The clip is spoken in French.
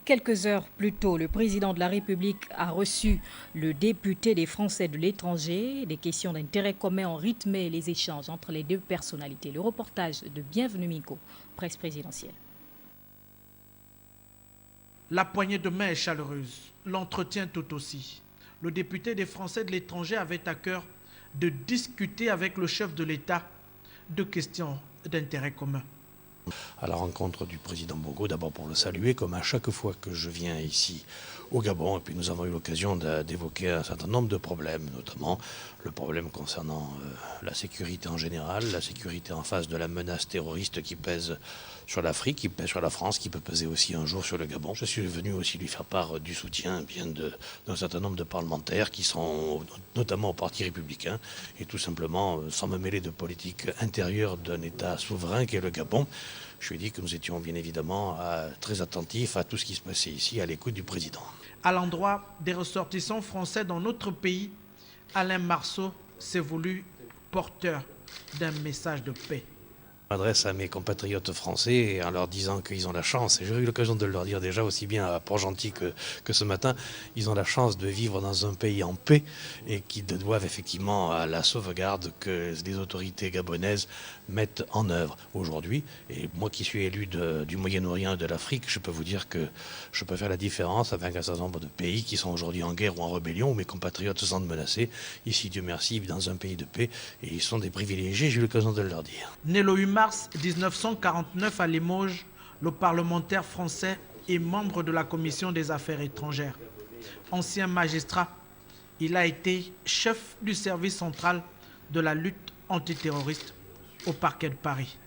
Quelques heures plus tôt, le président de la République a reçu le député des Français de l'étranger. Des questions d'intérêt commun ont rythmé les échanges entre les deux personnalités. Le reportage de Bienvenue Miko, presse présidentielle. La poignée de main est chaleureuse, l'entretien tout aussi. Le député des Français de l'étranger avait à cœur de discuter avec le chef de l'État de questions d'intérêt commun. À la rencontre du président Bongo, d'abord pour le saluer, comme à chaque fois que je viens ici au Gabon. Et puis nous avons eu l'occasion d'évoquer un certain nombre de problèmes, notamment le problème concernant la sécurité en général, la sécurité en face de la menace terroriste qui pèse sur l'Afrique, qui pèse sur la France, qui peut peser aussi un jour sur le Gabon. Je suis venu aussi lui faire part du soutien d'un certain nombre de parlementaires qui sont notamment au Parti républicain et tout simplement, sans me mêler de politique intérieure d'un État souverain qu'est le Gabon, je lui ai dit que nous étions bien évidemment très attentifs à tout ce qui se passait ici, à l'écoute du président. À l'endroit des ressortissants français dans notre pays, Alain Marceau s'est voulu porteur d'un message de paix. Je m'adresse à mes compatriotes français en leur disant qu'ils ont la chance, et j'ai eu l'occasion de leur dire déjà aussi bien à Port-Gentil que ce matin, ils ont la chance de vivre dans un pays en paix et qu'ils doivent effectivement à la sauvegarde que les autorités gabonaises mettent en œuvre aujourd'hui. Et moi qui suis élu du Moyen-Orient et de l'Afrique, je peux vous dire que je peux faire la différence avec un certain nombre de pays qui sont aujourd'hui en guerre ou en rébellion, où mes compatriotes se sentent menacés. Ici, Dieu merci, ils vivent dans un pays de paix et ils sont des privilégiés, j'ai eu l'occasion de leur dire. Né le 8 mars 1949 à Limoges, le parlementaire français est membre de la Commission des Affaires étrangères. Ancien magistrat, il a été chef du service central de la lutte antiterroriste au parquet de Paris.